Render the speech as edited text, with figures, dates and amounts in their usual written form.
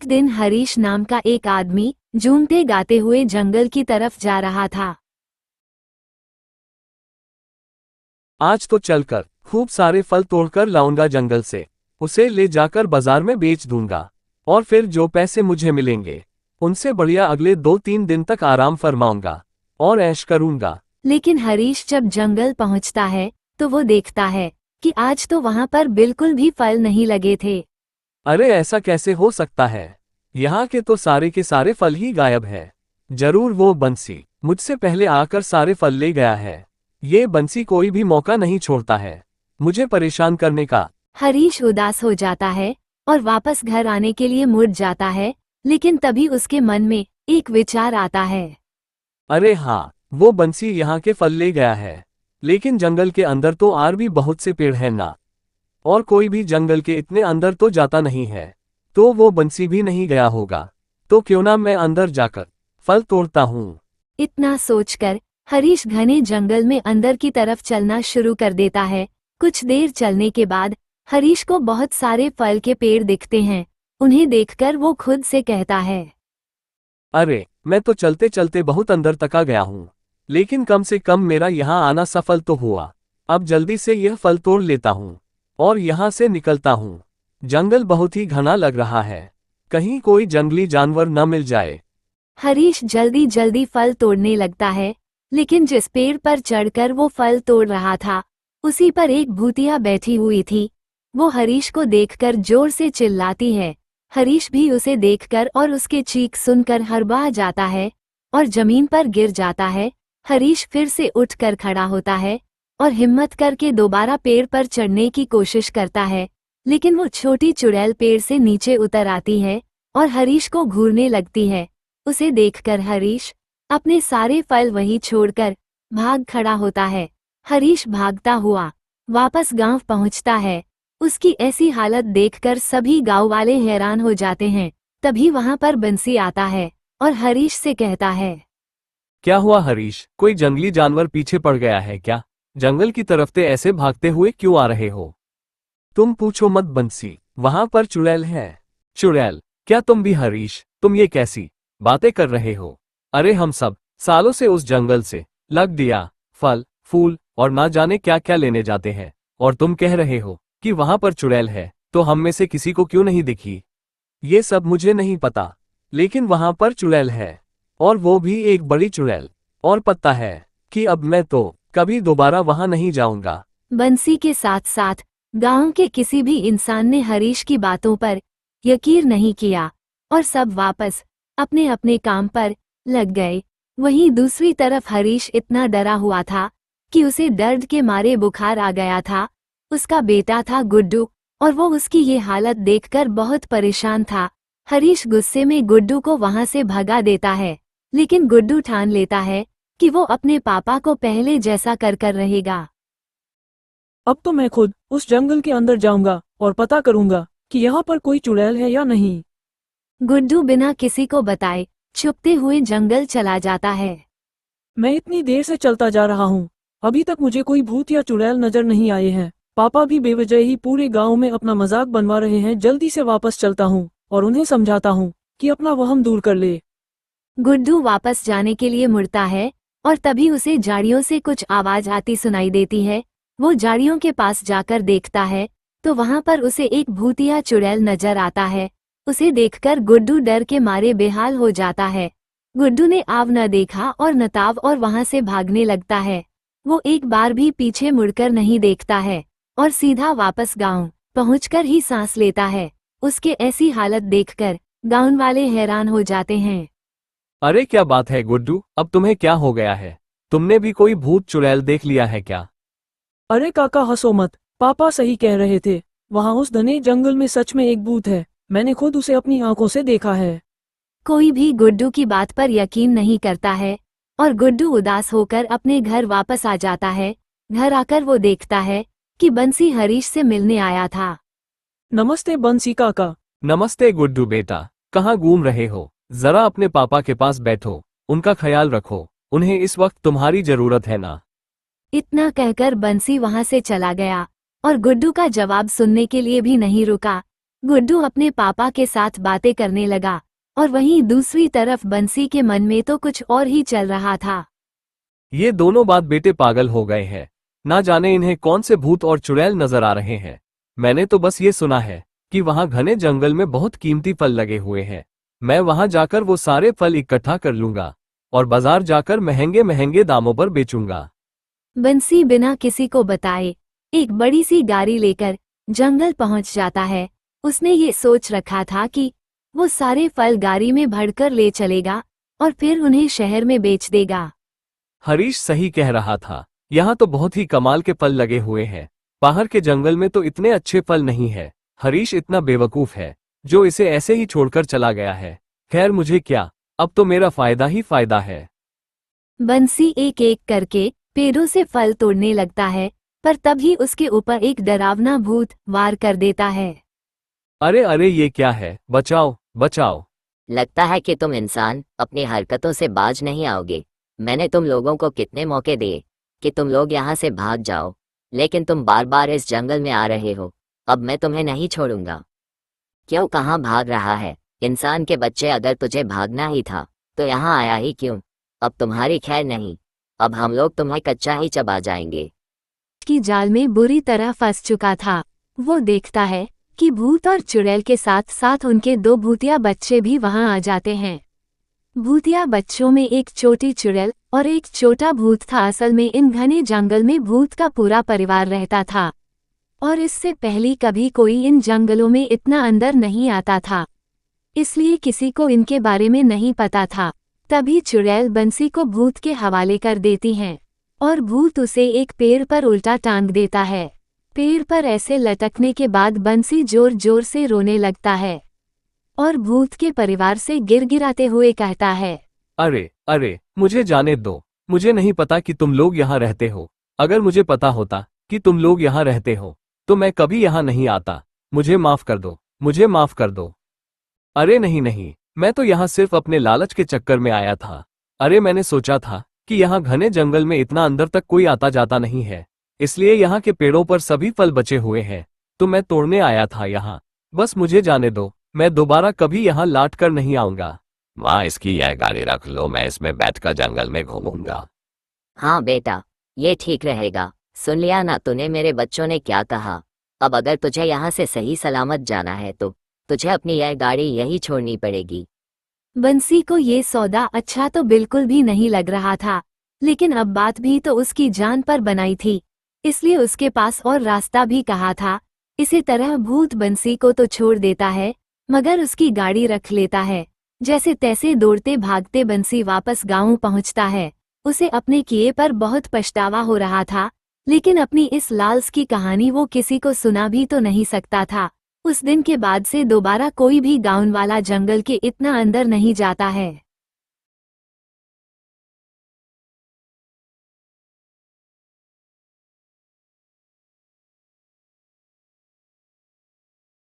एक दिन हरीश नाम का एक आदमी झूमते गाते हुए जंगल की तरफ जा रहा था। आज तो चलकर खूब सारे फल तोड़कर लाऊंगा जंगल से, उसे ले जाकर बाजार में बेच दूंगा और फिर जो पैसे मुझे मिलेंगे उनसे बढ़िया अगले 2-3 दिन तक आराम फरमाऊंगा और ऐश करूंगा। लेकिन हरीश जब जंगल पहुंचता है तो वो देखता है कि आज तो वहां पर बिल्कुल भी फल नहीं लगे थे। अरे ऐसा कैसे हो सकता है, यहाँ के तो सारे के सारे फल ही गायब है। जरूर वो बंसी मुझसे पहले आकर सारे फल ले गया है। ये बंसी कोई भी मौका नहीं छोड़ता है मुझे परेशान करने का। हरीश उदास हो जाता है और वापस घर आने के लिए मुड़ जाता है, लेकिन तभी उसके मन में एक विचार आता है। अरे हाँ, वो बंसी यहाँ के फल ले गया है, लेकिन जंगल के अंदर तो और भी बहुत से पेड़ हैं ना, और कोई भी जंगल के इतने अंदर तो जाता नहीं है, तो वो बंसी भी नहीं गया होगा। तो क्यों ना मैं अंदर जाकर फल तोड़ता हूँ। इतना सोचकर हरीश घने जंगल में अंदर की तरफ चलना शुरू कर देता है। कुछ देर चलने के बाद हरीश को बहुत सारे फल के पेड़ दिखते हैं। उन्हें देखकर वो खुद से कहता है, अरे मैं तो चलते चलते बहुत अंदर तक आ गया हूँ, लेकिन कम से कम मेरा यहाँ आना सफल तो हुआ। अब जल्दी से यह फल तोड़ लेता हूँ और यहाँ से निकलता हूँ। जंगल बहुत ही घना लग रहा है, कहीं कोई जंगली जानवर न मिल जाए। हरीश जल्दी जल्दी फल तोड़ने लगता है, लेकिन जिस पेड़ पर चढ़कर वो फल तोड़ रहा था उसी पर एक भूतिया बैठी हुई थी। वो हरीश को देखकर जोर से चिल्लाती है। हरीश भी उसे देखकर और उसके चीख सुनकर हड़बड़ा जाता है और जमीन पर गिर जाता है। हरीश फिर से उठकर खड़ा होता है और हिम्मत करके दोबारा पेड़ पर चढ़ने की कोशिश करता है, लेकिन वो छोटी चुड़ैल पेड़ से नीचे उतर आती है और हरीश को घूरने लगती है। उसे देखकर हरीश अपने सारे फल वहीं छोड़कर भाग खड़ा होता है। हरीश भागता हुआ वापस गांव पहुंचता है। उसकी ऐसी हालत देखकर सभी गांव वाले हैरान हो जाते हैं। तभी वहां पर बंसी आता है और हरीश से कहता है, क्या हुआ हरीश, कोई जंगली जानवर पीछे पड़ गया है क्या? जंगल की तरफ से ऐसे भागते हुए क्यों आ रहे हो? तुम पूछो मत बंसी, वहां पर चुड़ैल है। चुड़ैल? क्या तुम भी हरीश, तुम ये कैसी बातें कर रहे हो? अरे हम सब सालों से उस जंगल से लग दिया फल फूल और ना जाने क्या क्या लेने जाते हैं, और तुम कह रहे हो कि वहां पर चुड़ैल है, तो हम में से किसी को क्यों नहीं दिखी? ये सब मुझे नहीं पता, लेकिन वहां पर चुड़ैल है, और वो भी एक बड़ी चुड़ैल, और पता है कि अब मैं तो कभी दोबारा वहां नहीं जाऊंगा। बंसी के साथ साथ गांव के किसी भी इंसान ने हरीश की बातों पर यकीन नहीं किया और सब वापस अपने अपने काम पर लग गए। वहीं दूसरी तरफ हरीश इतना डरा हुआ था कि उसे दर्द के मारे बुखार आ गया था। उसका बेटा था गुड्डू और वो उसकी ये हालत देखकर बहुत परेशान था। हरीश गुस्से में गुड्डू को वहां से भगा देता है, लेकिन गुड्डू ठान लेता है कि वो अपने पापा को पहले जैसा कर रहेगा। अब तो मैं खुद उस जंगल के अंदर जाऊंगा और पता करूंगा कि यहाँ पर कोई चुड़ैल है या नहीं। गुड्डू बिना किसी को बताए छुपते हुए जंगल चला जाता है। मैं इतनी देर से चलता जा रहा हूँ, अभी तक मुझे कोई भूत या चुड़ैल नजर नहीं आए हैं। पापा भी बेवजह ही पूरे गांव में अपना मजाक बनवा रहे हैं। जल्दी से वापस चलता हूँ और उन्हें समझाता हूँ कि अपना वहम दूर कर ले। गुड्डू वापस जाने के लिए मुड़ता है और तभी उसे झाड़ियों से कुछ आवाज आती सुनाई देती है। वो झाड़ियों के पास जाकर देखता है तो वहां पर उसे एक भूतिया चुड़ैल नजर आता है। उसे देखकर गुड्डू डर के मारे बेहाल हो जाता है। गुड्डू ने आव न देखा और नताव और वहां से भागने लगता है। वो एक बार भी पीछे मुड़कर नहीं देखता है और सीधा वापस गांव पहुंचकर ही सांस लेता है। उसके ऐसी हालत देखकर गांव वाले हैरान हो जाते हैं। अरे क्या बात है गुड्डू, अब तुम्हें क्या हो गया है? तुमने भी कोई भूत चुड़ैल देख लिया है क्या? अरे काका हंसो मत, पापा सही कह रहे थे। वहाँ उस घने जंगल में सच में एक भूत है। मैंने खुद उसे अपनी आंखों से देखा है। कोई भी गुड्डू की बात पर यकीन नहीं करता है और गुड्डू उदास होकर अपने घर वापस आ जाता है। घर आकर वो देखता है कि बंसी हरीश से मिलने आया था। नमस्ते बंसी काका। नमस्ते गुड्डू बेटा, कहाँ घूम रहे हो? जरा अपने पापा के पास बैठो, उनका ख्याल रखो, उन्हें इस वक्त तुम्हारी जरूरत है ना। इतना कहकर बंसी वहां से चला गया और गुड्डू का जवाब सुनने के लिए भी नहीं रुका। गुड्डू अपने पापा के साथ बातें करने लगा और वहीं दूसरी तरफ बंसी के मन में तो कुछ और ही चल रहा था। ये दोनों बात बेटे पागल हो गए हैं। ना जाने इन्हें कौन से भूत और चुड़ैल नजर आ रहे हैं। मैंने तो बस ये सुना है कि वहां घने जंगल में बहुत कीमती फल लगे हुए हैं। मैं वहां जाकर वो सारे फल इकट्ठा कर लूंगा और बाजार जाकर महंगे महंगे दामों पर बेचूंगा। बंसी बिना किसी को बताए एक बड़ी सी गाड़ी लेकर जंगल पहुंच जाता है। उसने ये सोच रखा था कि वो सारे फल गाड़ी में भरकर ले चलेगा और फिर उन्हें शहर में बेच देगा। हरीश सही कह रहा था। यहाँ तो बहुत ही कमाल के फल लगे हुए हैं। बाहर के जंगल में तो इतने अच्छे फल नहीं है। हरीश इतना बेवकूफ है जो इसे ऐसे ही छोड़कर चला गया है। खैर मुझे क्या, अब तो मेरा फायदा ही फायदा है। बंसी एक एक करके पेड़ों से फल तोड़ने लगता है, पर तभी उसके ऊपर एक डरावना भूत वार कर देता है। अरे अरे ये क्या है, बचाओ बचाओ। लगता है कि तुम इंसान अपनी हरकतों से बाज नहीं आओगे। मैंने तुम लोगों को कितने मौके दिए कि तुम लोग यहाँ से भाग जाओ, लेकिन तुम बार बार इस जंगल में आ रहे हो। अब मैं तुम्हें नहीं छोड़ूंगा। क्यों, कहाँ भाग रहा है इंसान के बच्चे? अगर तुझे भागना ही था तो यहाँ आया ही क्यों? अब तुम्हारी खैर नहीं, अब हम लोग तुम्हें कच्चा ही चबा जाएंगे। की जाल में बुरी तरह फंस चुका था। वो देखता है कि भूत और चुड़ैल के साथ साथ उनके दो भूतिया बच्चे भी वहां आ जाते हैं। भूतिया बच्चों में एक छोटी चुड़ैल और एक छोटा भूत था। असल में इन घने जंगल में भूत का पूरा परिवार रहता था और इससे पहले कभी कोई इन जंगलों में इतना अंदर नहीं आता था, इसलिए किसी को इनके बारे में नहीं पता था। तभी चुड़ैल बंसी को भूत के हवाले कर देती हैं और भूत उसे एक पेड़ पर उल्टा टांग देता है। पेड़ पर ऐसे लटकने के बाद बंसी जोर जोर से रोने लगता है और भूत के परिवार से गिड़गिड़ाते हुए कहता है, अरे अरे मुझे जाने दो। मुझे नहीं पता कि तुम लोग यहाँ रहते हो। अगर मुझे पता होता कि तुम लोग यहाँ रहते हो तो मैं कभी यहाँ नहीं आता। मुझे माफ कर दो, मुझे माफ कर दो। अरे नहीं नहीं, मैं तो यहाँ सिर्फ अपने लालच के चक्कर में आया था। अरे मैंने सोचा था कि यहाँ घने जंगल में इतना अंदर तक कोई आता जाता नहीं है, इसलिए यहाँ के पेड़ों पर सभी फल बचे हुए हैं तो मैं तोड़ने आया था यहाँ। बस मुझे जाने दो, मैं दोबारा कभी यहाँ लौट कर नहीं आऊंगा। माँ, इसकी यह गाड़ी रख लो, मैं इसमें बैठकर जंगल में घूमूंगा। हाँ बेटा, ये ठीक रहेगा। सुन लिया ना तूने मेरे बच्चों ने क्या कहा? अब अगर तुझे यहाँ से सही सलामत जाना है तो तुझे अपनी यह गाड़ी यही छोड़नी पड़ेगी। बंसी को ये सौदा अच्छा तो बिल्कुल भी नहीं लग रहा था, लेकिन अब बात भी तो उसकी जान पर बनाई थी, इसलिए उसके पास और रास्ता भी कहा था। इसी तरह भूत बंसी को तो छोड़ देता है मगर उसकी गाड़ी रख लेता है। जैसे तैसे दौड़ते भागते बंसी वापस गांव पहुंचता है। उसे अपने किए पर बहुत पछतावा हो रहा था, लेकिन अपनी इस लालच की कहानी वो किसी को सुना भी तो नहीं सकता था। उस दिन के बाद से दोबारा कोई भी गांव वाला जंगल के इतना अंदर नहीं जाता है।